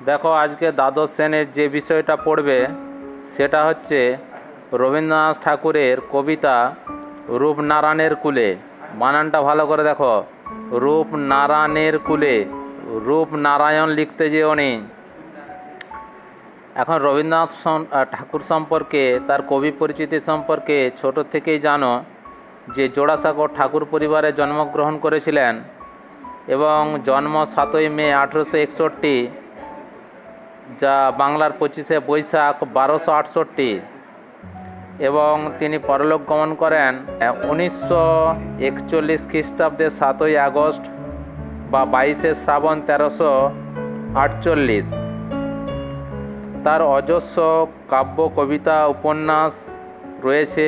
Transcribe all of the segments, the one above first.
দেখো, আজকে দ্বাদশ শ্রেণীর যে বিষয়টা পড়বে সেটা হচ্ছে রবীন্দ্রনাথ ঠাকুরের কবিতা রূপনারায়ণের কুলে। বানানটা ভালো করে দেখো, রূপনারায়ণের কুলে, রূপনারায়ণ লিখতে যেও নি। এখন রবীন্দ্রনাথ ঠাকুর সম্পর্কে, তার কবি পরিচিতি সম্পর্কে ছোট থেকেই জানো যে জোড়াসাঁকোর ঠাকুর পরিবারে জন্মগ্রহণ করেছিলেন এবং জন্ম 7ই মে 1861, যা বাংলার 25শে বৈশাখ 1268, এবং তিনি পরলোক গমন করেন 1941 খ্রিস্টাব্দে 7ই আগস্ট বা 22শে শ্রাবণ 1348। তার অজস্র কাব্য, কবিতা, উপন্যাস রয়েছে।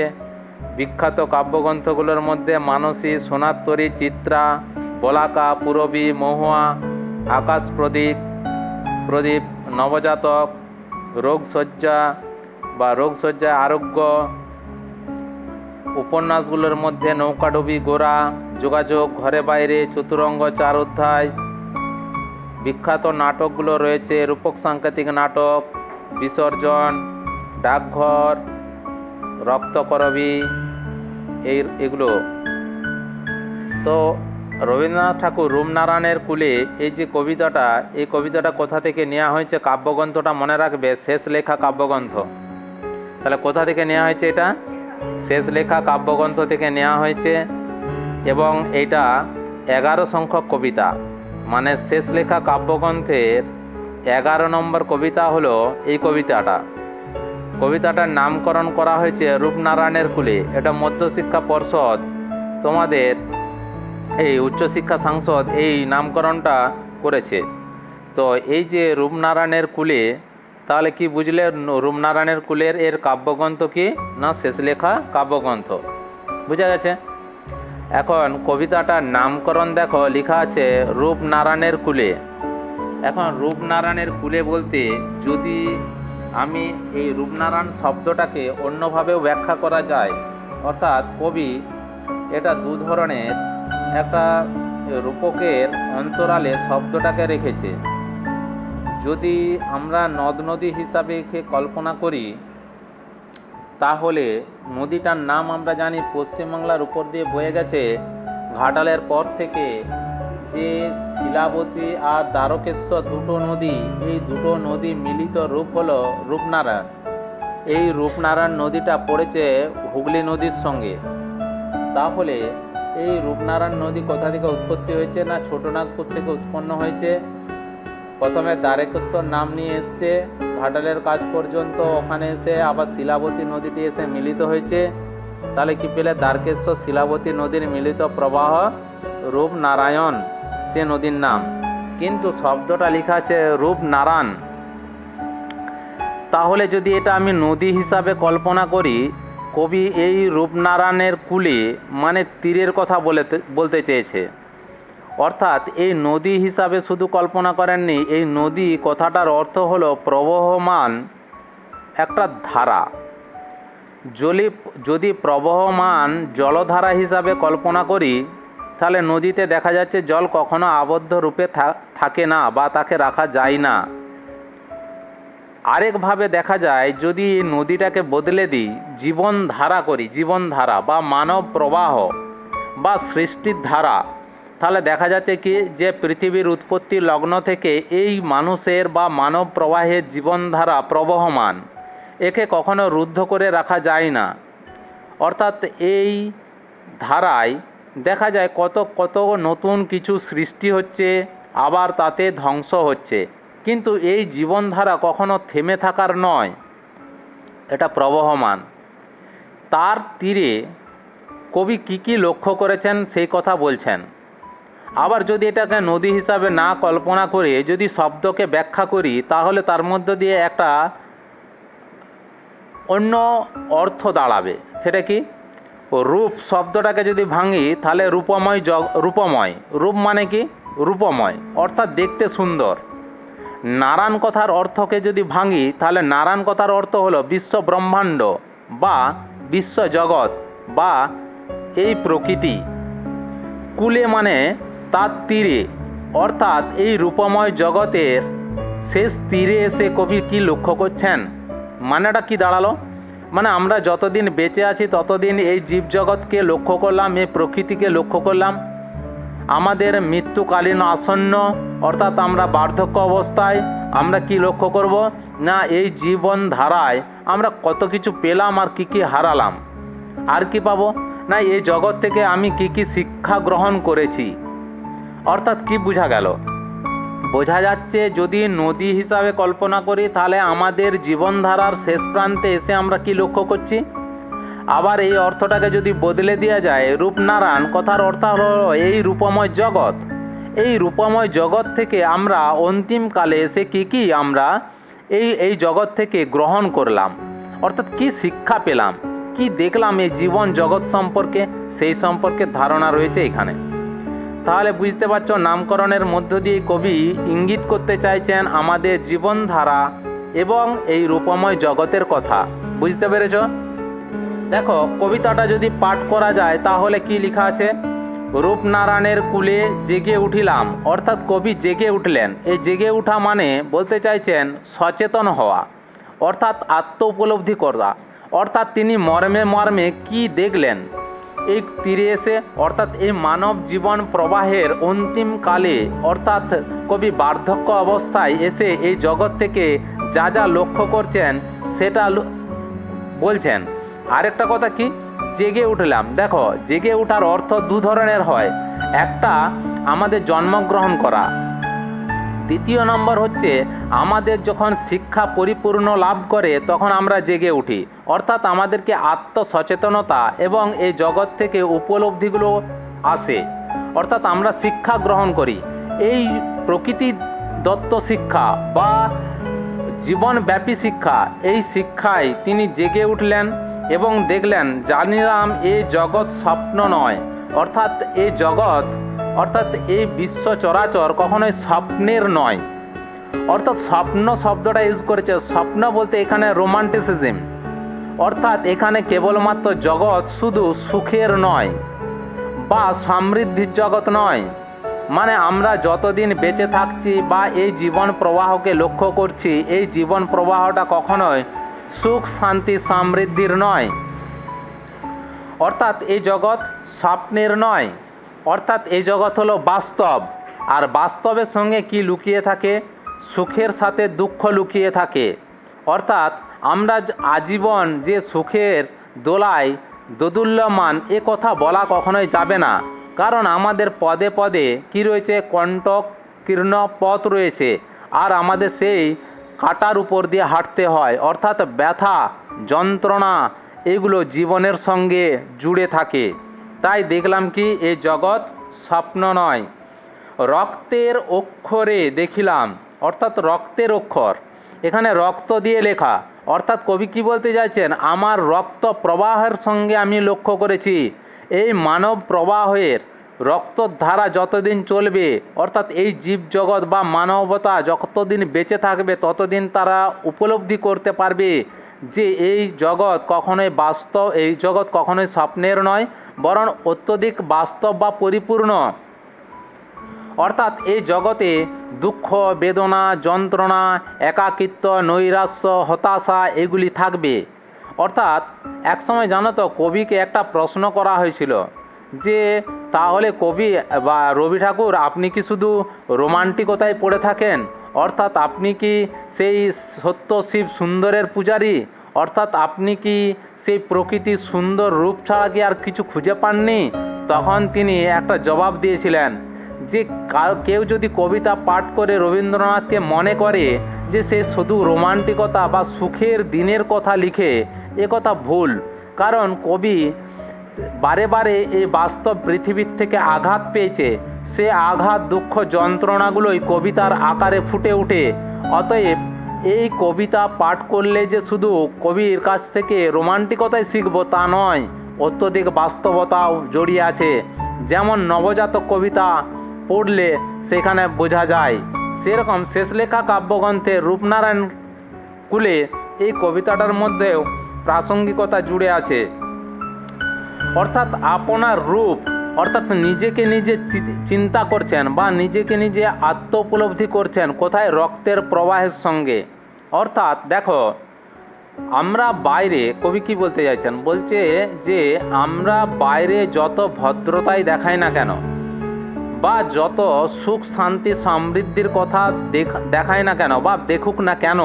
বিখ্যাত কাব্যগ্রন্থগুলোর মধ্যে মানসী, সোনার চিত্রা, বলাকা, পূরবী, মহুয়া, আকাশ প্রদীপ, নবজাতক, রোগশয্যা আরোগ্য। উপন্যাসগুলোর মধ্যে নৌকাডুবি, গোরা, যোগাযোগ, ঘরে বাইরে, চতুরঙ্গ, 4 অধ্যায়। বিখ্যাত নাটকগুলো রয়েছে রূপক সাংকেতিক নাটক, বিসর্জন, ডাকঘর, রক্তকরবী, এগুলো। তো রবীন্দ্রনাথ ঠাকুর রূপনারায়ণের কুলে এই যে কবিতাটা, এই কবিতাটা কোথা থেকে নেওয়া হয়েছে? কাব্যগ্রন্থটা মনে রাখবে, শেষ লেখা কাব্যগ্রন্থ। তাহলে কোথা থেকে নেওয়া হয়েছে? এটা শেষ লেখা কাব্যগ্রন্থ থেকে নেওয়া হয়েছে এবং এটা 11 সংখ্যক কবিতা, মানে শেষ লেখা কাব্যগ্রন্থের 11 নম্বর কবিতা হলো এই কবিতাটার নামকরণ করা হয়েছে রূপনারায়ণের কুলে। এটা মধ্যশিক্ষা পর্ষদ, তোমাদের এই উচ্চশিক্ষা সংসদ এই নামকরণটা করেছে। তো এই যে রূপনারায়ণের কুলে, তাহলে কি বুঝলে রূপনারায়ণের কুলের এর কাব্যগ্রন্থ কি না শেষ লেখা কাব্যগ্রন্থ? বুঝা গেছে? এখন কবিতাটার নামকরণ দেখো, লেখা আছে রূপনারায়ণের কুলে। এখন রূপনারায়ণের কুলে বলতে যদি আমি এই রূপনারায়ণ শব্দটাকে অন্যভাবেও ব্যাখ্যা করা যায়, অর্থাৎ কবি এটা দু ধরনের, একটা রূপকের অন্তরালে শব্দটাকে রেখেছে। যদি আমরা নদ নদী হিসাবে কল্পনা করি, তাহলে নদীটার নাম আমরা জানি পশ্চিমবাংলার উপর দিয়ে বয়ে গেছে। ঘাটালের পর থেকে যে শিলাবতী আর দ্বারকেশ্বর দুটো নদী, এই দুটো নদী মিলিত রূপ হলো রূপনারায়ণ। এই রূপনারায়ণ নদীটা পড়েছে হুগলি নদীর সঙ্গে। তাহলে এই রূপনারায়ণ নদী কোথা থেকে উৎপত্তি হয়েছে? না ছোটনাগপুর থেকে উৎপন্ন হয়েছে। প্রথমে দ্বারকেশ্বর নাম নিয়ে এসছে ঘাটালের কাছ পর্যন্ত, ওখানে এসে আবার শিলাবতী নদীটি এসে মিলিত হয়েছে। তাহলে কি পেলে? দ্বারকেশ্বর শিলাবতী নদীর মিলিত প্রবাহ রূপনারায়ণ, সে নদীর নাম। কিন্তু শব্দটা লেখা আছে রূপনারায়ণ। তাহলে যদি এটা আমি নদী হিসাবে কল্পনা করি, কবি এই রূপনারায়ণের কুলে মানে তীরের কথা বলতে চেয়েছে। অর্থাৎ এই নদী হিসাবে শুধু কল্পনা করেননি, এই নদী কথাটার অর্থ হলো প্রবহমান একটা ধারা। যদি প্রবহমান জলধারা হিসাবে কল্পনা করি, তাহলে নদীতে দেখা যাচ্ছে জল কখনো আবদ্ধ রূপে থাকে না বা তাকে রাখা যায় না। আরেকভাবে দেখা যায়, যদি নদীটাকে বদলে দিই, জীবনধারা করি, জীবনধারা বা মানব প্রবাহ বা সৃষ্টির ধারা, তাহলে দেখা যাচ্ছে কি যে পৃথিবীর উৎপত্তি লগ্ন থেকে এই মানুষের বা মানব প্রবাহের জীবনধারা প্রবহমান, একে কখনো রুদ্ধ করে রাখা যায় না। অর্থাৎ এই ধারায় দেখা যায় কত নতুন কিছু সৃষ্টি হচ্ছে, আবার তাতে ধ্বংস হচ্ছে। কিন্তু এই জীবনধারা কখনো থেমে থাকার নয়, এটা প্রবহমান। তার তীরে কবি কি লক্ষ্য করেছেন সেই কথা বলছেন। আবার যদি এটাকে নদী হিসাবে না কল্পনা করে যদি শব্দকে ব্যাখ্যা করি, তাহলে তার মধ্য দিয়ে একটা অন্য অর্থ দাঁড়াবে। সেটা কি? রূপ শব্দটাকে যদি ভাঙি, তাহলে রূপময়, রূপ মানে কি? রূপময়, অর্থাৎ দেখতে সুন্দর। নারায়ণ কথার অর্থকে যদি ভাঙি, তাহলে নারায়ণ কথার অর্থ হলো বিশ্ব ব্রহ্মাণ্ড বা বিশ্ব জগৎ বা এই প্রকৃতি। কুলে মানে তার তীরে, অর্থাৎ এই রূপময় জগতের শেষ তীরে এসে কবি কি লক্ষ্য করছেন? মানেটা কি দাঁড়ালো? মানে আমরা যতদিন বেঁচে আছি ততদিন এই জীবজগৎকে লক্ষ্য করলাম, এই প্রকৃতিকে লক্ষ্য করলাম। আমাদের মৃত্যুকালীন আসন্ন, অর্থাৎ আমরা বার্ধক্য অবস্থায় আমরা কি লক্ষ্য করব না, এই জীবন ধারায় আমরা কত কিছু পেলাম আর কি কি হারালাম, আর কি পাবো না, এই জগৎ থেকে আমি কি কি শিক্ষা গ্রহণ করেছি। অর্থাৎ কি বোঝা গেল? বোঝা যাচ্ছে যদি নদী হিসাবে কল্পনা করি তাহলে আমাদের জীবনধারার শেষ প্রান্তে এসে আমরা কি লক্ষ্য করছি। আবার এই অর্থটাকে যদি বদলে দেওয়া যায়, রূপনারায়ণ কথার অর্থ হলো এই রূপময় জগৎ। এই রূপময় জগৎ থেকে আমরা অন্তিমকালে এসে কি আমরা এই জগৎ থেকে গ্রহণ করলাম, অর্থাৎ কি শিক্ষা পেলাম, কি দেখলাম এই জীবন জগৎ সম্পর্কে, সেই সম্পর্কে ধারণা রয়েছে এখানে। তাহলে বুঝতে পারছো নামকরণের মধ্য দিয়ে কবি ইঙ্গিত করতে চাইছেন আমাদের জীবনধারা এবং এই রূপময় জগতের কথা। বুঝতে পেরেছ? দেখো কবিতাটা যদি পাঠ করা যায় তাহলে কি লেখা আছে, রূপনারায়ণের কুলে জেগে উঠিলাম, অর্থাৎ কবি জেগে উঠলেন। এই জেগে ওঠা মানে বলতে চাইছেন সচেতন হওয়া, অর্থাৎ আত্ম উপলব্ধি করা। অর্থাৎ তিনি মর্মে মর্মে কি দেখলেন এই তীরে এসে, অর্থাৎ এই মানব জীবন প্রবাহের অন্তিম কালে, অর্থাৎ কবি বার্ধক্য অবস্থায় এসে এই জগৎ থেকে যা যা লক্ষ্য করছেন সেটা বলছেন। আরেকটা কথা কি, জেগে উঠলাম। দেখো জেগে ওঠার অর্থ দু ধরনের হয়, একটা আমাদের জন্মগ্রহণ করা, দ্বিতীয় নম্বর হচ্ছে আমাদের যখন শিক্ষা পরিপূর্ণ লাভ করে তখন আমরা জেগে উঠি। অর্থাৎ আমাদেরকে আত্মসচেতনতা এবং এই জগৎ থেকে উপলব্ধিগুলো আসে, অর্থাৎ আমরা শিক্ষা গ্রহণ করি। এই প্রকৃতি দত্ত শিক্ষা বা জীবনব্যাপী শিক্ষা, এই শিক্ষায় তিনি জেগে উঠলেন এবং দেখলেন জানিলাম এই জগৎ স্বপ্ন নয়, অর্থাৎ এই জগৎ, অর্থাৎ এই বিশ্ব চরাচর কখনোই স্বপ্নের নয়। অর্থাৎ স্বপ্ন শব্দটা ইউজ করেছে, স্বপ্ন বলতে এখানে রোমান্টিসিজম, অর্থাৎ এখানে কেবলমাত্র জগৎ শুধু সুখের নয় বা সমৃদ্ধির জগৎ নয়। মানে আমরা যতদিন বেঁচে থাকছি বা এই জীবন প্রবাহকে লক্ষ্য করছি, এই জীবন প্রবাহটা কখনোই সুখ শান্তি সমৃদ্ধির নয়, অর্থাৎ এই জগৎ স্বপ্নের নয়। অর্থাৎ এই জগৎ হলো বাস্তব, আর বাস্তবের সঙ্গে কি লুকিয়ে থাকে, সুখের সাথে দুঃখ লুকিয়ে থাকে। অর্থাৎ আমরা আজীবন যে সুখের দোলায় দোদুল্যমান এ কথা বলা কখনোই যাবে না, কারণ আমাদের পদে পদে কি রয়েছে, কণ্টক কীর্ণ পথ রয়েছে, আর আমাদের সেই কাটার উপর দিয়ে হাঁটতে হয়। অর্থাৎ ব্যথা যন্ত্রণা এগুলো জীবনের সঙ্গে জুড়ে থাকে। তাই দেখলাম কি এই জগৎ স্বপ্ন নয়। রক্তের অক্ষরে দেখিলাম, অর্থাৎ রক্তের অক্ষর এখানে রক্ত দিয়ে লেখা, অর্থাৎ কবি কি বলতে চাইছেন, আমার রক্ত প্রবাহের সঙ্গে আমি লক্ষ্য করেছি এই মানব প্রবাহের রক্তধারা যতদিন চলবে, অর্থাৎ এই জীবজগৎ বা মানবতা যতদিন বেঁচে থাকবে ততদিন তারা উপলব্ধি করতে পারবে যে এই জগৎ কখনোই বাস্তব, এই জগৎ কখনোই স্বপ্নের নয়, বরং অত্যধিক বাস্তব বা পরিপূর্ণ। অর্থাৎ এই জগতে দুঃখ বেদনা যন্ত্রণা একাকিত্ব নৈরাশ্য হতাশা এগুলি থাকবে। অর্থাৎ একসময় জানো তো কবিকে একটা প্রশ্ন করা হয়েছিল যে তাহলে কবি বা রবি ঠাকুর আপনি কি শুধু রোমান্টিকতায় পড়ে থাকেন, অর্থাৎ আপনি কি সেই সত্য শিব সুন্দরের পূজারী, অর্থাৎ আপনি কি সেই প্রকৃতির সুন্দর রূপ ছাড়া কি আর কিছু খুঁজে পাননি? তখন তিনি একটা জবাব দিয়েছিলেন যে কেউ যদি কবিতা পাঠ করে রবীন্দ্রনাথকে মনে করে যে সে শুধু রোমান্টিকতা বা সুখের দিনের কথা লিখে, এ কথা ভুল। কারণ কবি বারে বারে এই বাস্তব পৃথিবীর থেকে আঘাত পেয়েছে, সে আঘাত দুঃখ যন্ত্রণাগুলোই কবিতার আকারে ফুটে ওঠে। অতএব এই কবিতা পাঠ করলে যে শুধু কবির কাছ থেকে রোমান্টিকতাই শিখব তা নয়, অত্যধিক বাস্তবতাও জড়িয়ে আছে। যেমন নবজাতক কবিতা পড়লে সেখানে বোঝা যায়, সেরকম শেষ লেখা কাব্যগ্রন্থের রূপনারায়ণ কুলে এই কবিতাটার মধ্যেও প্রাসঙ্গিকতা জুড়ে আছে। অর্থাৎ আপনার রূপ অর্থাৎ নিজেকে নিজে চিন্তা করছেন বা নিজেকে নিজে আত্ম উপলব্ধি করছেন কোথায়, রক্তের প্রবাহের সঙ্গে। অর্থাৎ দেখো, আমরা বাইরে, কবি কি বলতে চাইছেন, বলছে যে আমরা বাইরে যত ভদ্রতাই দেখাই না কেন বা যত সুখ শান্তি সমৃদ্ধির কথা দেখায় না কেন বা দেখুক না কেন,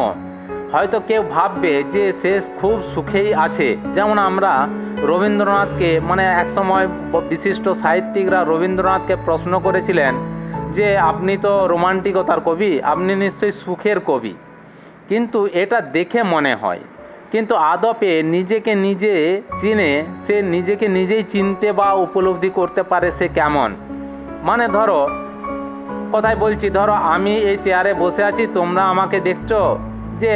হয়তো কেউ ভাববে যে সে খুব সুখেই আছে। যেমন আমরা রবীন্দ্রনাথকে, মানে একসময় বিশিষ্ট সাহিত্যিকরা রবীন্দ্রনাথকে প্রশ্ন করেছিলেন যে আপনি তো রোমান্টিকতার কবি, আপনি নিশ্চয়ই সুখের কবি। কিন্তু এটা দেখে মনে হয়, কিন্তু আদপে নিজেকে নিজে চিনে সে নিজেকে নিজেই চিনতে বা উপলব্ধি করতে পারে সে কেমন। মানে ধরো, কথায় বলছি, ধরো আমি এই চেয়ারে বসে আছি, তোমরা আমাকে দেখছো যে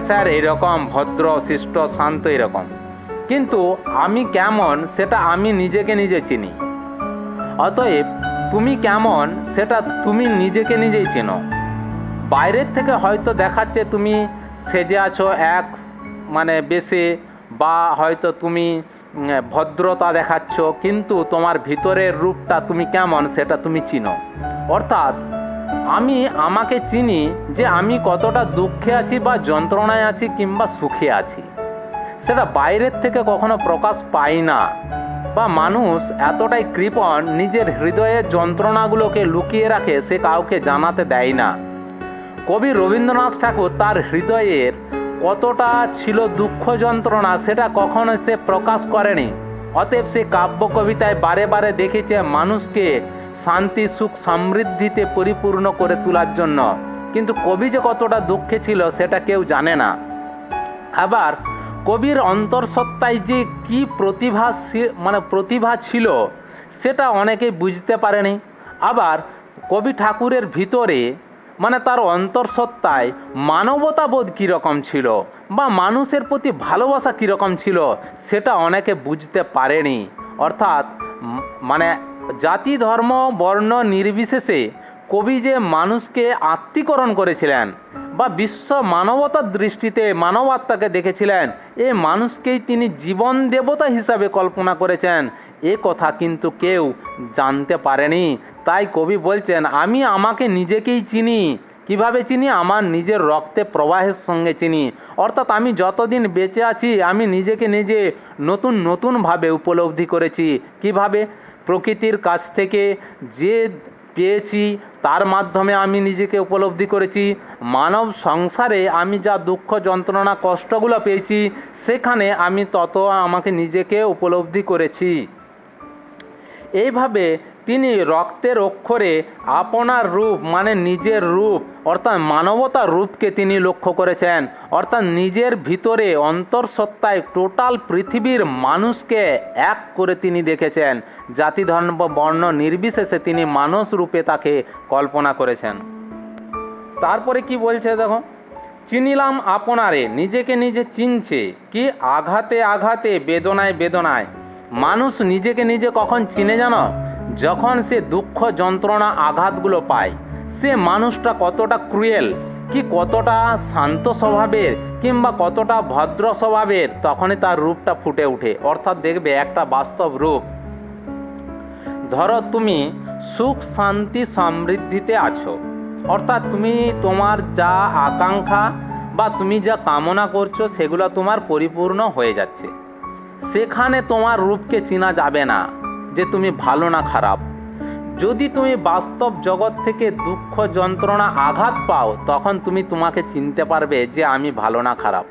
স্যার এরকম ভদ্র শিষ্ট শান্ত এরকম, কিন্তু আমি কেমন সেটা আমি নিজেকে নিজে চিনি। অতএব তুমি কেমন সেটা তুমি নিজেকে নিজেই চেনো। বাইরের থেকে হয়তো দেখাচ্ছে তুমি সেজে আছো এক মানে বেশে, বা হয়তো তুমি ভদ্রতা দেখাচ্ছ, কিন্তু তোমার ভিতরের রূপটা তুমি কেমন সেটা তুমি চিনো। অর্থাৎ আমি আমাকে চিনি যে আমি কতটা দুঃখে আছি বা যন্ত্রণায় আছি কিংবা সুখে আছি, সেটা বাইরের থেকে কখনো প্রকাশ পাই না। বা মানুষ এতটাই কৃপণ, নিজের হৃদয়ের যন্ত্রণাগুলোকে লুকিয়ে রাখে, সে কাউকে জানাতে দেয় না। কবি রবীন্দ্রনাথ ঠাকুর তার হৃদয়ের কতটা ছিল দুঃখ যন্ত্রণা সেটা কখনো সে প্রকাশ করেনি। অতএব সে কাব্য কবিতায় বারে বারে দেখেছে মানুষকে শান্তি সুখ সমৃদ্ধিতে পরিপূর্ণ করে তোলার জন্য, কিন্তু কবি যে কতটা দুঃখে ছিল সেটা কেউ জানে না। আবার কবির অন্তঃসত্ত্বায় যে কি প্রতিভা ছিল সেটা অনেকে বুঝতে পারেনি। আবার কবি ঠাকুরের ভিতরে মানে তার অন্তঃসত্ত্বায় মানবতাবোধ কীরকম ছিল বা মানুষের প্রতি ভালোবাসা কীরকম ছিল সেটা অনেকে বুঝতে পারেনি। অর্থাৎ মানে জাতি ধর্ম বর্ণ নির্বিশেষে কবি যে মানুষকে আত্মীকরণ করেছিলেন বা বিশ্ব মানবতার দৃষ্টিতে মানবাত্মাকে দেখেছিলেন, এ মানুষকেই তিনি জীবন দেবতা হিসাবে কল্পনা করেছেন, এ কথা কিন্তু কেউ জানতে পারেনি। তাই কবি বলছেন আমি আমাকে নিজেকেই চিনি। কিভাবে চিনি? আমার নিজের রক্তে প্রবাহের সঙ্গে চিনি। অর্থাৎ আমি যতদিন বেঁচে আছি আমি নিজেকে নিজে নতুন নতুনভাবে উপলব্ধি করেছি। কিভাবে? প্রকৃতির কাছ থেকে যে পেয়েছি তার মাধ্যমে আমি নিজেকে উপলব্ধি করেছি। মানব সংসারে আমি যা দুঃখ যন্ত্রণা কষ্টগুলো পেয়েছি সেখানে আমি তত আমাকে নিজেকে উপলব্ধি করেছি। এইভাবে তিনি রক্তের অক্ষরে আপনার রূপ মানে নিজের রূপ অর্থাৎ মানবতার রূপকে তিনি লক্ষ্য করেছেন। অর্থাৎ নিজের ভিতরে অন্তঃসত্ত্বায় টোটাল পৃথিবীর মানুষকে এক করে তিনি দেখেছেন। জাতি ধর্ম বর্ণ নির্বিশেষে তিনি মানুষ রূপে তাকে কল্পনা করেছেন। তারপরে কি বলছে দেখো, চিনিলাম আপনারে, নিজেকে নিজে চিনছে কি আঘাতে আঘাতে বেদনায় বেদনায়। মানুষ নিজেকে নিজে কখন চিনে জানো? যখন সে দুঃখ যন্ত্রণা আঘাতগুলো পায়। সে মানুষটা কতটা ক্রুয়েল, কি কতটা শান্ত স্বভাবের কিংবা কতটা ভদ্র স্বভাবের, তখনই তার রূপটা ফুটে ওঠে। অর্থাৎ দেখবে একটা বাস্তব রূপ। ধরো তুমি সুখ শান্তি সমৃদ্ধিতে আছো, অর্থাৎ তুমি তোমার যা আকাঙ্ক্ষা বা তুমি যা কামনা করছো সেগুলো তোমার পরিপূর্ণ হয়ে যাচ্ছে। সেখানে তোমার রূপকে চেনা যাবে না যে তুমি ভালো না খারাপ। যদি তুমি বাস্তব জগৎ থেকে দুঃখ যন্ত্রণা আঘাত পাও তখন তুমি তোমাকে চিনতে পারবে যে আমি ভালো না খারাপ।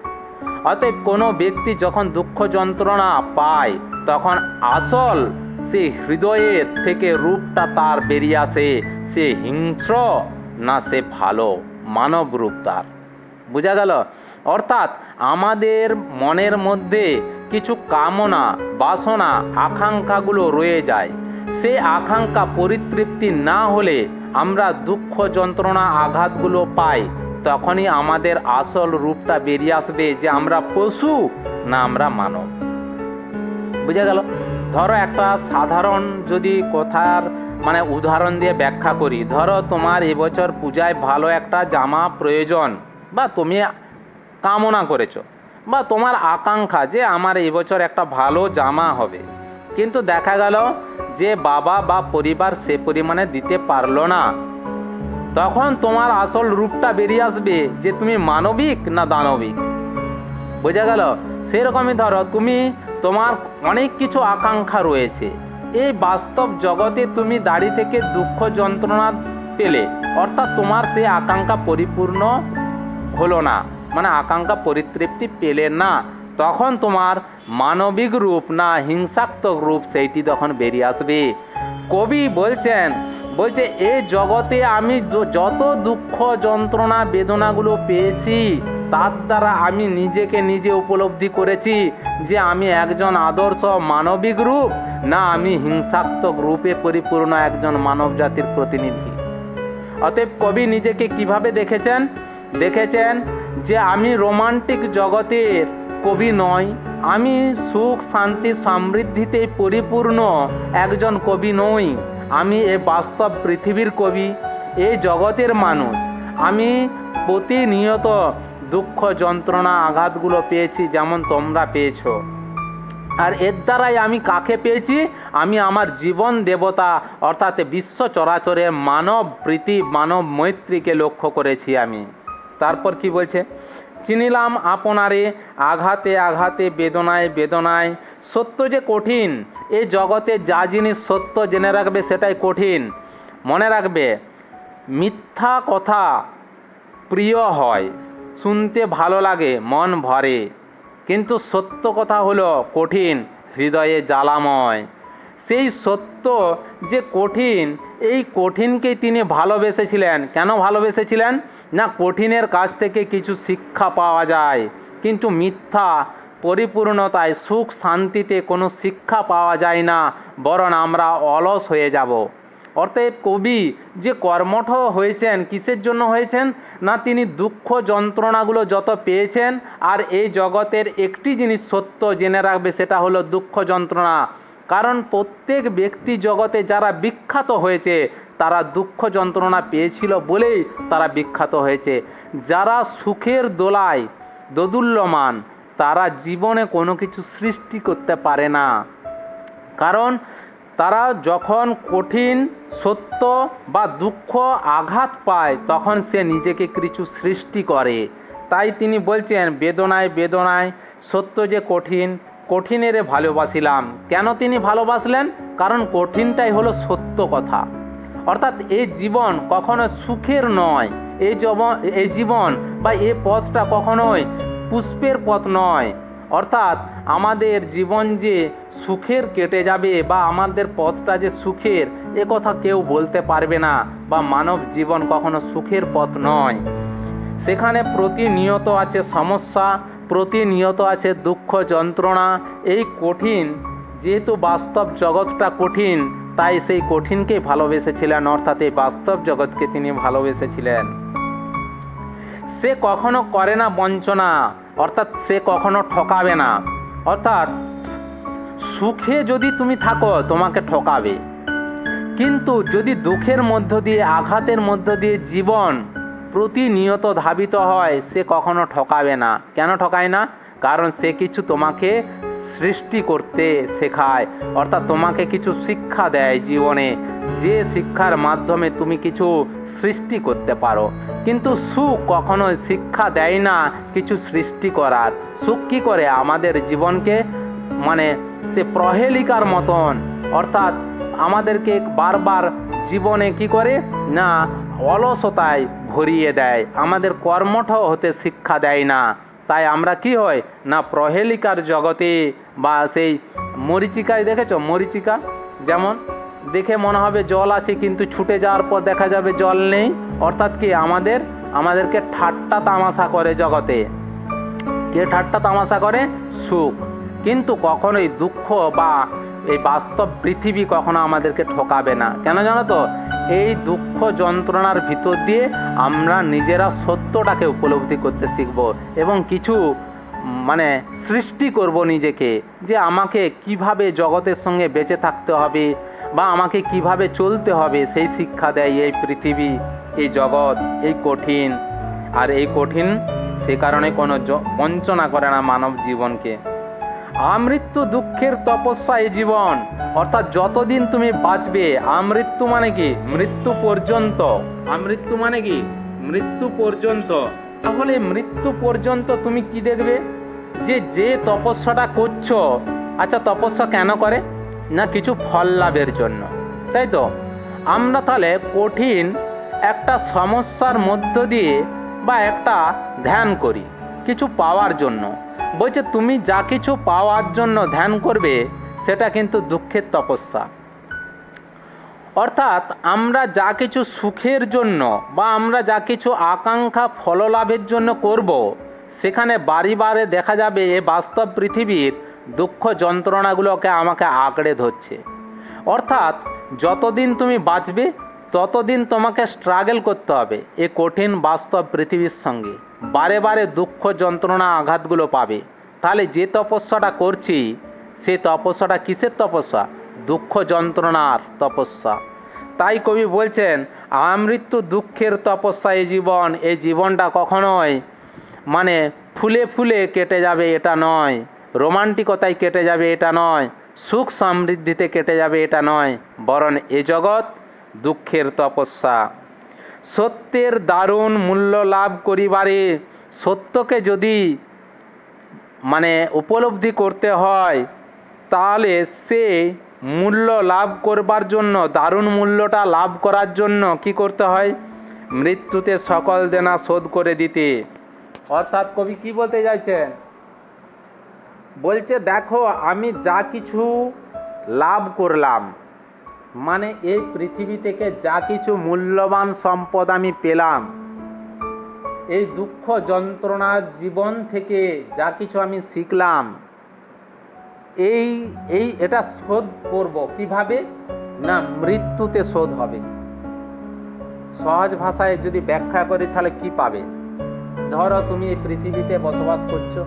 অতএব কোনো ব্যক্তি যখন দুঃখ যন্ত্রণা পায় তখন আসল সে হৃদয়ের থেকে রূপটা তার বেরিয়ে আসে, সে হিংস্র না সে ভালো, মানব রূপ তার। বোঝা গেল? অর্থাৎ আমাদের মনের মধ্যে কিছু কামনা বাসনা আকাঙ্ক্ষাগুলো রয়ে যায়। সেই আকাঙ্ক্ষা পরিতৃপ্তি না হলে আমরা দুঃখ যন্ত্রণা আঘাতগুলো পাই, তখনই আমাদের আসল রূপটা বেরিয়ে আসবে যে আমরা পশু না আমরা মানব। বুঝা গেল? ধরো একটা সাধারণ যদি কথার মানে উদাহরণ দিয়ে ব্যাখ্যা করি, ধরো তোমার এবছর পূজায় ভালো একটা জামা প্রয়োজন বা তুমি কামনা করেছো বা তোমার আকাঙ্ক্ষা যে আমার এবছর একটা ভালো জামা হবে। কিন্তু দেখা গেল যে বাবা বা পরিবার সে পরিমাণে দিতে পারলো না, তখন তোমার আসল রূপটা বেরিয়ে আসবে যে তুমি মানবিক না দানবিক। বোঝা গেল? সেরকমই ধরো তোমার অনেক কিছু আকাঙ্ক্ষা রয়েছে, এই বাস্তব জগতে তুমি দাঁড়িয়ে থেকে দুঃখ যন্ত্রণা পেলে, অর্থাৎ তোমার সেই আকাঙ্ক্ষা পরিপূর্ণ হলো না, মানে আকাঙ্ক্ষা পরিতৃপ্তি পেলে না, তখন তোমার মানবিক রূপ না হিংসাত্মক রূপ সেইটি তখন বেরিয়ে আসবে। কবি বলছে এই জগতে আমি যত দুঃখ যন্ত্রণা বেদনাগুলো পেয়েছি, তার দ্বারা আমি নিজেকে নিজে উপলব্ধি করেছি যে আমি একজন আদর্শ মানবিক রূপ না আমি হিংসাত্মক রূপে পরিপূর্ণ একজন মানব জাতির প্রতিনিধি। অতএব কবি নিজেকে কিভাবে দেখেছেন যে আমি রোমান্টিক জগতের কবি নই, আমি সুখ শান্তি সমৃদ্ধিতে পরিপূর্ণ একজন কবি নই, আমি এ বাস্তব পৃথিবীর কবি, এই জগতের মানুষ। আমি প্রতিনিয়ত দুঃখ যন্ত্রণা আঘাতগুলো পেয়েছি যেমন তোমরা পেয়েছো, আর এর দ্বারাই আমি কাকে পেয়েছি? আমি আমার জীবন দেবতা অর্থাৎ বিশ্ব চরাচরে মানব প্রীতি মানব মৈত্রীকে লক্ষ্য করেছি আমি। তারপর কি বলছে? চিনিলাম আপনারে আঘাতে আঘাতে বেদনায় বেদনায়, সত্য যে কঠিন, এই জগতে যা জিনিস সত্য জেনে রাখবে সেটাই কঠিন। মনে রাখবে, মিথ্যা কথা প্রিয় হয়, শুনতে ভালো লাগে, মন ভরে, কিন্তু সত্য কথা হলো কঠিন, হৃদয়ে জ্বালাময়। সেই সত্য যে কঠিন, এই কঠিনকেই তিনি ভালোবেসেছিলেন। কেন ভালোবেসেছিলেন? না কঠিনের কাছ থেকে কিছু শিক্ষা পাওয়া যায়, কিন্তু মিথ্যা পরিপূর্ণতায় সুখ শান্তিতে কোনো শিক্ষা পাওয়া যায় না, বরং আমরা অলস হয়ে যাব। অতএব কবি যে কর্মঠ হয়েছেন, কিসের জন্য হয়েছেন? না তিনি দুঃখ যন্ত্রণাগুলো যত পেয়েছেন, আর এই জগতের একটি জিনিস সত্য জেনে রাখবে, সেটা হলো দুঃখ যন্ত্রণা। কারণ প্রত্যেক ব্যক্তি জগতে যারা বিখ্যাত হয়েছে তারা দুঃখ যন্ত্রণা পেয়েছিল বলেই তারা বিখ্যাত হয়েছে। যারা সুখের দোলায় দোদুল্যমান তারা জীবনে কোনো কিছু সৃষ্টি করতে পারে না, কারণ তারা যখন কঠিন সত্য বা দুঃখ আঘাত পায় তখন সে নিজেকে কিছু সৃষ্টি করে। তাই তিনি বলছেন বেদনায় বেদনায় সত্য যে কঠিন, কঠিনেরে ভালোবাসিলাম। কেন তিনি ভালোবাসলেন? কারণ কঠিনটাই হলো সত্য কথা। অর্থাৎ এই জীবন কখনো সুখের নয়, এই জীবন বা এই পথটা কখনোই পুষ্পের পথ নয়। অর্থাৎ আমাদের জীবন যে সুখের কেটে যাবে বা আমাদের পথটা যে সুখের, এ কথা কেউ বলতে পারবে না, বা মানব জীবন কখনো সুখের পথ নয়। সেখানে প্রতিনিয়ত আছে সমস্যা, প্রতিনিয়ত আছে দুঃখ যন্ত্রণা। এই কঠিন, যেহেতু বাস্তব জগৎটা কঠিন, তাই সেই কঠিনকে ভালোবেসেছিলেন, অর্থাৎ এই বাস্তব জগৎকে তিনি ভালোবেসেছিলেন। সে কখনো করে না বঞ্চনা, অর্থাৎ সে কখনো ঠকাবে না। অর্থাৎ সুখে যদি তুমি থাকো তোমাকে ঠকাবে, কিন্তু যদি দুঃখের মধ্য দিয়ে আঘাতের মধ্য দিয়ে জীবন প্রতিনিয়ত ধাবিত হয়, সে কখনো ঠকাবে না। কেন ঠকায় না? কারণ সে কিছু তোমাকে সৃষ্টি করতে শেখায়, অর্থাৎ তোমাকে কিছু শিক্ষা দেয় জীবনে, যে শিক্ষার মাধ্যমে তুমি কিছু সৃষ্টি করতে পারো। কিন্তু সুখ কখনোই শিক্ষা দেয় না কিছু সৃষ্টি করার। সুখ কী করে? আমাদের জীবনকে সে প্রহেলিকার মতন, অর্থাৎ আমাদেরকে বারবার জীবনে কি করে না অলসতায় ভরিয়ে দেয়, আমাদের কর্মঠ হতে শিক্ষা দেয় না। তাই আমরা কি হয় না প্রহেলিকার জগতে, বা সেই মরীচিকায় দেখেছো, মরীচিকা যেমন দেখে মনে হবে জল আছে, কিন্তু ছুটে যাওয়ার পর দেখা যাবে জল নেই। অর্থাৎ কি আমাদেরকে ঠাট্টা তামাশা করে জগতে। কে ঠাট্টা তামাশা করে? সুখ। কিন্তু কখনোই দুঃখ বা এই বাস্তব পৃথিবী কখনো আমাদেরকে ঠকাবে না। কেন জানো তো? এই দুঃখ যন্ত্রণার ভিতর দিয়ে আমরা নিজেরা সত্যটাকে উপলব্ধি করতে শিখব এবং কিছু সৃষ্টি করব নিজেকে, যে আমাকে কিভাবে জগতের সঙ্গে বেঁচে থাকতে হবে বা আমাকে কিভাবে চলতে হবে, সেই শিক্ষা দেয় এই পৃথিবী, এই জগৎ, এই কঠিন। আর এই কঠিন সে কারণে কোনো বঞ্চনা করে না মানব জীবনকে। আমৃত্যু দুঃখের তপস্যা এই জীবন, অর্থাৎ যতদিন তুমি বাঁচবে। আমৃত্যু মানে কি? মৃত্যু পর্যন্ত। আমৃত্যু মানে কি? মৃত্যু পর্যন্ত। তাহলে মৃত্যু পর্যন্ত তুমি কি দেখবে? যে তপস্যাটা করছো, আচ্ছা তপস্যা কেন করে? না কিছু ফল লাভের জন্য, তাই তো? আমরা তাহলে কঠিন একটা সমস্যার মধ্য দিয়ে বা একটা ধ্যান করি কিছু পাওয়ার জন্য। বলছে তুমি যা কিছু পাওয়ার জন্য ধ্যান করবে সেটা কিন্তু দুঃখের তপস্যা। অর্থাৎ আমরা যা কিছু সুখের জন্য বা আমরা যা কিছু আকাঙ্ক্ষা ফললাভের জন্য করব, সেখানে বারে বারে দেখা যাবে এ বাস্তব পৃথিবীর দুঃখ যন্ত্রণাগুলোকে আমাকে আঁকড়ে ধরছে। অর্থাৎ যতদিন তুমি বাঁচবে ততদিন তোমাকে স্ট্রাগল করতে হবে এ কঠিন বাস্তব পৃথিবীর সঙ্গে। বারে বারে দুঃখ যন্ত্রণা আঘাতগুলো পাবে। তাহলে যে তপস্যাটা করছি সেই তপস্যাটা কিসের তপস্যা? দুঃখ যন্ত্রণার তপস্যা। তাই কবি বলছেন আমৃত্যু দুঃখের তপস্যা এই জীবন। এই জীবনটা কখনোই মানে ফুলে ফুলে কেটে যাবে এটা নয়, রোমান্টিকতায় কেটে যাবে এটা নয়, সুখ সমৃদ্ধিতে কেটে যাবে এটা নয়, বরং এ জগৎ দুঃখের তপস্যা। সত্যের দারুণ মূল্য লাভ করিবারে, সত্যকে যদি উপলব্ধি করতে হয় তাহলে সে মূল্য লাভ করবার জন্য, দারুণ মূল্যটা লাভ করার জন্য কি করতে হয়? মৃত্যুতে সকল দেনা শোধ করে দিতে। অর্থাৎ কবি কি বলতে চাইছেন? বলছে দেখো আমি যা কিছু লাভ করলাম, এই পৃথিবী থেকে যা কিছু মূল্যবান সম্পদ আমি পেলাম, এই দুঃখ যন্ত্রণার জীবন থেকে যা কিছু আমি শিখলাম, এটা শোধ করব কিভাবে? না মৃত্যুতে শোধ হবে। সহজ ভাষায় যদি ব্যাখ্যা করি তাহলে কি পাবে? ধরো তুমি এই পৃথিবীতে বসবাস করছো,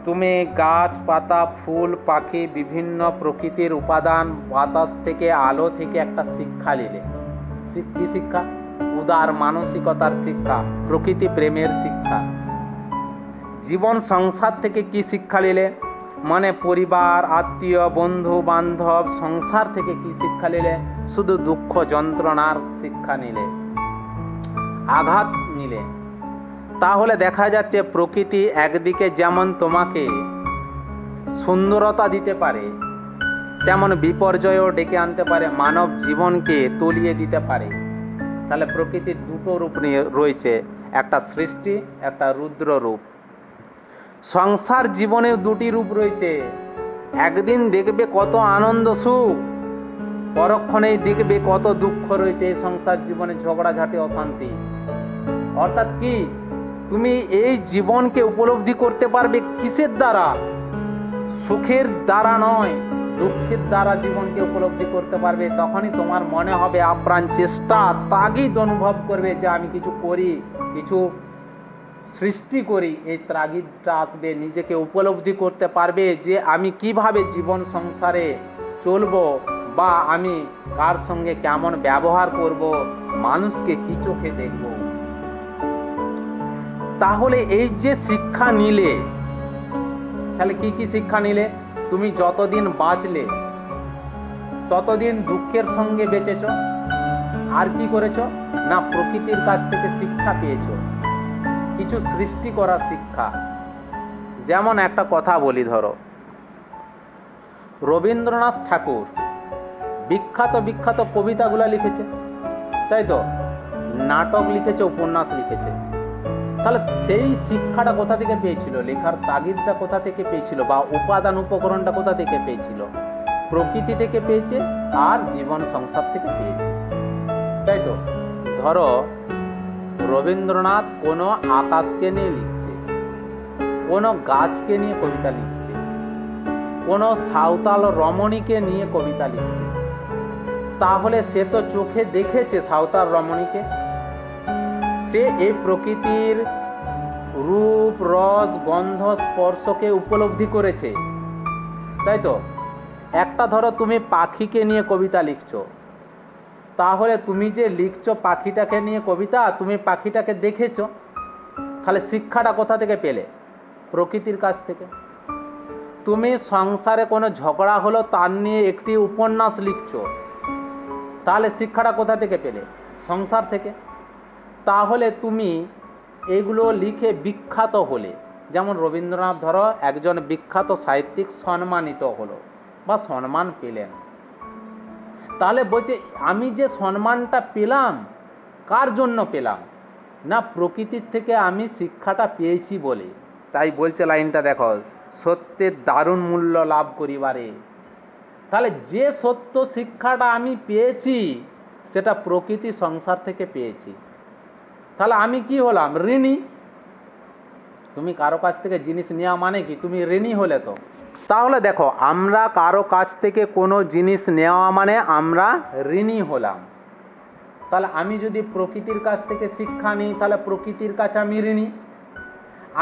তুমি গাছ পাতা ফুল পাখি বিভিন্ন প্রকৃতির উপাদান বাতাস থেকে আলো থেকে একটা শিক্ষা নিলে। কি শিক্ষা? উদার মানসিকতার শিক্ষা, প্রকৃতি প্রেমের শিক্ষা। জীবন সংসার থেকে কি শিক্ষা নিলে? পরিবার আত্মীয় বন্ধু বান্ধব সংসার থেকে কি শিক্ষা নিলে? শুধু দুঃখ যন্ত্রণার শিক্ষা নিলে, আঘাত নিলে। তাহলে দেখা যাচ্ছে প্রকৃতি একদিকে যেমন তোমাকে সুন্দরতা দিতে পারে, তেমন বিপর্যয়ও ডেকে আনতে পারে, মানব জীবনকে তলিয়ে দিতে পারে। তাহলে প্রকৃতির দুটো রূপ নিয়ে রয়েছে, একটা সৃষ্টি, একটা রুদ্র রূপ। সংসার জীবনেও দুটি রূপ রয়েছে। একদিন দেখবে কত আনন্দ সুখ, পরক্ষণেই দেখবে কত দুঃখ রয়েছে এই সংসার জীবনে, ঝগড়াঝাটি অশান্তি। অর্থাৎ কি? তুমি এই জীবনকে উপলব্ধি করতে পারবে কিসের দ্বারা? সুখের দ্বারা নয়, দুঃখের দ্বারা জীবনকে উপলব্ধি করতে পারবে। তখনই তোমার মনে হবে আপ্রাণ চেষ্টা তাগিদ অনুভব করবে যে আমি কিছু করি, কিছু সৃষ্টি করি। এই তাগিদটা আসবে, নিজেকে উপলব্ধি করতে পারবে যে আমি কিভাবে জীবন সংসারে চলবো বা আমি কার সঙ্গে কেমন ব্যবহার করব, মানুষকে কি চোখে দেখব। তাহলে এই যে শিক্ষা নিলে, তাহলে কি কি শিক্ষা নিলে? তুমি যতদিন বাঁচলে ততদিন দুঃখের সঙ্গে বেঁচেছ। আর কি করেছ? না প্রকৃতির কাছ থেকে শিক্ষা পেয়েছ, কিছু সৃষ্টি করার শিক্ষা। যেমন একটা কথা বলি, ধরো রবীন্দ্রনাথ ঠাকুর বিখ্যাত বিখ্যাত কবিতাগুলো লিখেছে, তাই তো? নাটক লিখেছে, উপন্যাস লিখেছে। তাহলে সেই শিক্ষাটা কোথা থেকে পেয়েছিল? লেখার তাগিদটা কোথা থেকে পেয়েছিল? বা উপাদান উপকরণটা কোথা থেকে পেয়েছিল? প্রকৃতি থেকে পেয়েছে আর জীবন সংসার থেকে পেয়েছে, তাই তো? ধরো রবীন্দ্রনাথ কোনো আকাশকে নিয়ে লিখছে, কোনো গাছকে নিয়ে কবিতা লিখছে, কোনো সাঁওতাল রমণীকে নিয়ে কবিতা লিখছে। তাহলে সে তো চোখে দেখেছে সাঁওতাল রমণীকে, সে এই প্রকৃতির রূপ রস গন্ধ স্পর্শকে উপলব্ধি করেছে, তাই তো? একটা ধরো তুমি পাখিকে নিয়ে কবিতা লিখছো, তাহলে তুমি যে লিখছো পাখিটাকে নিয়ে কবিতা, তুমি পাখিটাকে দেখেছো। তাহলে শিক্ষাটা কোথা থেকে পেলে? প্রকৃতির কাছ থেকে। তুমি সংসারে কোনো ঝগড়া হলো তার নিয়ে একটি উপন্যাস লিখছো, তাহলে শিক্ষাটা কোথা থেকে পেলে? সংসার থেকে। তাহলে তুমি এগুলো লিখে বিখ্যাত হলে, যেমন রবীন্দ্রনাথ ধরো একজন বিখ্যাত সাহিত্যিক, সম্মানিত হলো বা সম্মান পেলেন, তাহলে বলছে আমি যে সম্মানটা পেলাম কার জন্য পেলাম? না, প্রকৃতির থেকে আমি শিক্ষাটা পেয়েছি বলে। তাই বলছে লাইনটা দেখো, সত্যের দারুণ মূল্য লাভ করিবারে। তাহলে যে সত্য শিক্ষাটা আমি পেয়েছি সেটা প্রকৃতি সংসার থেকে পেয়েছি। তাহলে আমি কি হলাম? ঋণী। তুমি কারো কাছ থেকে জিনিস নেওয়া মানে কি? তুমি ঋণী হলে তো। তাহলে দেখো, আমরা কারো কাছ থেকে কোনো জিনিস নেওয়া মানে আমরা ঋণী হলাম। তাহলে আমি যদি প্রকৃতির কাছ থেকে শিক্ষা নিই তাহলে প্রকৃতির কাছে আমি ঋণী।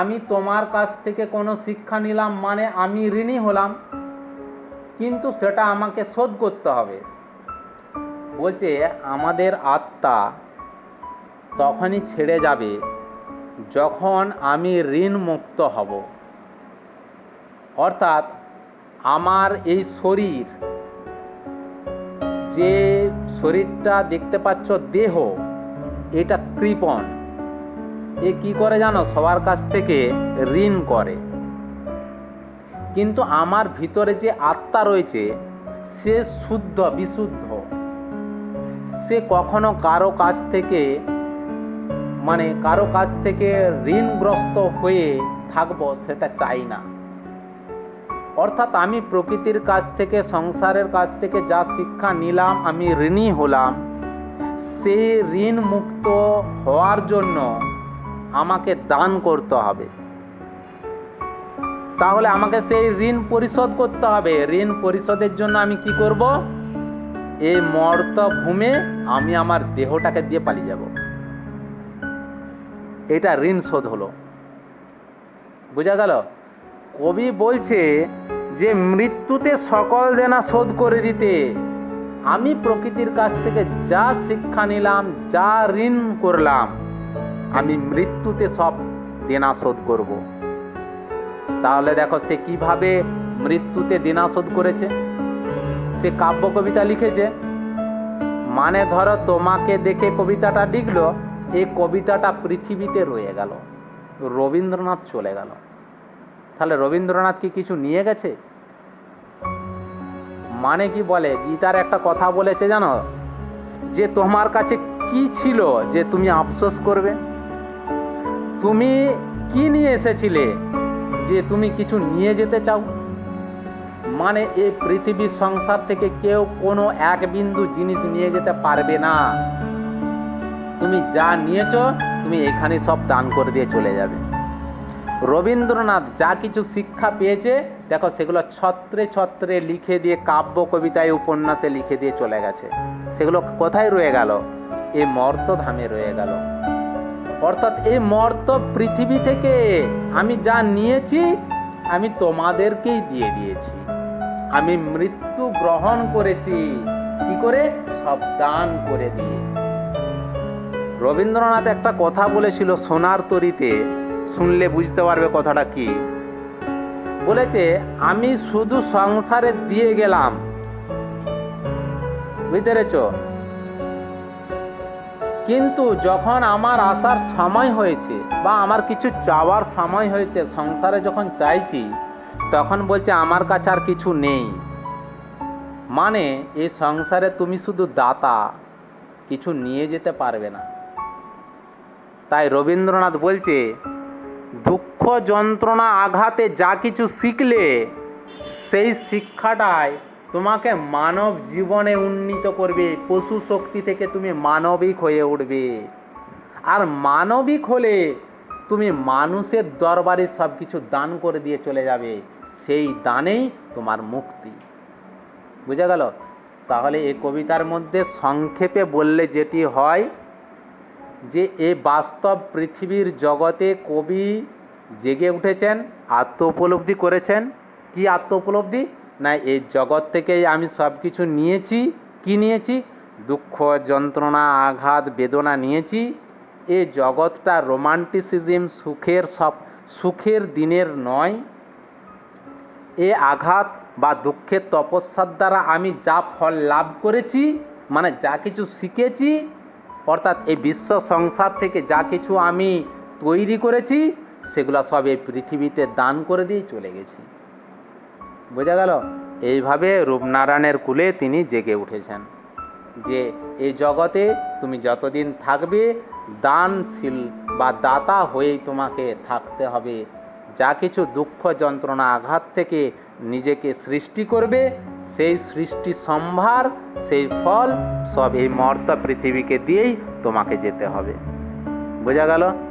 আমি তোমার কাছ থেকে কোনো শিক্ষা নিলাম মানে আমি ঋণী হলাম, কিন্তু সেটা আমাকে শোধ করতে হবে। বলছে আমাদের আত্মা তখনই ছেড়ে যাবে যখন আমি ঋণ মুক্ত হব। অর্থাৎ আমার এই শরীর, যে শরীরটা দেখতে পাচ্ছ দেহ, এটা কৃপণ। এ কি করে জানো? সবার কাছ থেকে ঋণ করে। কিন্তু আমার ভিতরে যে আত্মা রয়েছে সে শুদ্ধ, বিশুদ্ধ। সে কখনো কারো কাছ থেকে ঋণগ্রস্ত হয়ে থাকবো সেটা চাই না। অর্থাৎ আমি প্রকৃতির কাছ থেকে, সংসারের কাছ থেকে যা শিক্ষা নিলাম, আমি ঋণী হলাম। সেই ঋণ মুক্ত হওয়ার জন্য আমাকে দান করতে হবে। তাহলে আমাকে সেই ঋণ পরিশোধ করতে হবে। ঋণ পরিশোধের জন্য আমি কি করব? এই মর্ত ভূমে আমি আমার দেহটাকে দিয়ে পালিয়ে যাব। এটা ঋণ শোধ হলো। বোঝা গেল? কবি বলছে যে মৃত্যুতে সকল দেনা শোধ করে দিতে। আমি প্রকৃতির কাছ থেকে যা শিক্ষা নিলাম, যা ঋণ করলাম, আমি মৃত্যুতে সব দেনা শোধ করব। তাহলে দেখো সে কিভাবে মৃত্যুতে দেনা শোধ করেছে। সে কাব্য কবিতা লিখেছে। মানে ধরো তোমাকে দেখে কবিতাটা লিখলো, এই কবিতাটা পৃথিবীতে রয়ে গেল, রবীন্দ্রনাথ চলে গেল। তাহলে রবীন্দ্রনাথ কি কিছু নিয়ে গেছে? মানে কি বলে, গীতার একটা কথা বলেছে জানো, যে তোমার কাছে কি ছিল যে তুমি আফসোস করবে? তুমি কি নিয়ে এসেছিলে যে তুমি কিছু নিয়ে যেতে চাও? মানে এই পৃথিবীর সংসার থেকে কেউ কোনো এক বিন্দু জিনিস নিয়ে যেতে পারবে না। তুমি যা নিয়েছো তুমি এখানে সব দান করে দিয়ে চলে যাবে। রবীন্দ্রনাথ যা কিছু শিক্ষা পেয়েছে দেখো, সেগুলো ছত্রে ছত্রে লিখে দিয়ে, কাব্য কবিতায়, উপন্যাসে লিখে দিয়ে চলে গেছে। সেগুলো কোথায় রয়ে গেল? এই মর্তধামে রয়ে গেল। অর্থাৎ এই মর্ত পৃথিবী থেকে আমি যা নিয়েছি আমি তোমাদেরকেই দিয়ে দিয়েছি। আমি মৃত্যু গ্রহণ করেছি কি করে? সব দান করে দিয়ে। রবীন্দ্রনাথ একটা কথা বলেছিল সোনার তরীতে, শুনলে বুঝতে পারবে কথাটা কি বলেছে। আমি শুধু সংসারে দিয়ে গেলাম, বুঝতে পেরেছ? কিন্তু যখন আমার আসার সময় হয়েছে বা আমার কিছু চাওয়ার সময় হয়েছে, সংসারে যখন চাইছি, তখন বলছে আমার কাছে আর কিছু নেই। মানে এই সংসারে তুমি শুধু দাতা, কিছু নিয়ে যেতে পারবে না। তাই রবীন্দ্রনাথ বলছে, দুঃখ যন্ত্রণা আঘাতে যা কিছু শিখলে, সেই শিক্ষাটাই তোমাকে মানব জীবনে উন্নীত করবে। পশু শক্তি থেকে তুমি মানবিক হয়ে উঠবে। আর মানবিক হলে তুমি মানুষের দরবারে সব কিছু দান করে দিয়ে চলে যাবে। সেই দানেই তোমার মুক্তি। বুঝা গেল? তাহলে এই কবিতার মধ্যে সংক্ষেপে বললে যেটি হয় যে এই বাস্তব পৃথিবীর জগতে কবি জেগে উঠেছেন, আত্ম উপলব্ধি করেছেন। কি আত্ম উপলব্ধি? না, এই জগৎ থেকেই আমি সব কিছু নিয়েছি। কি নিয়েছি? দুঃখ যন্ত্রণা আঘাত বেদনা নিয়েছি। এই জগৎটা রোমান্টিসিজম, সুখের দিনের নয়। এ আঘাত বা দুঃখের তপস্যার দ্বারা আমি যা ফল লাভ করেছি, মানে যা কিছু শিখেছি, অর্থাৎ এই বিশ্ব সংসার থেকে যা কিছু আমি তৈরি করেছি, সেগুলো সব এই পৃথিবীতে দান করে দিয়ে চলে গেছি। বোঝা গেল? এইভাবে রূপনারায়ণের কুলে তিনি জেগে উঠেছেন যে এই জগতে তুমি যতদিন থাকবে দানশীল বা দাতা হয়েই তোমাকে থাকতে হবে। যা কিছু দুঃখ যন্ত্রণা আঘাত থেকে নিজেকে সৃষ্টি করবে, সেই সৃষ্টি সম্ভার, সেই ফল সব এই মর্ত পৃথিবীকে দিয়েই তোমাকে যেতে হবে। বোঝা গেল?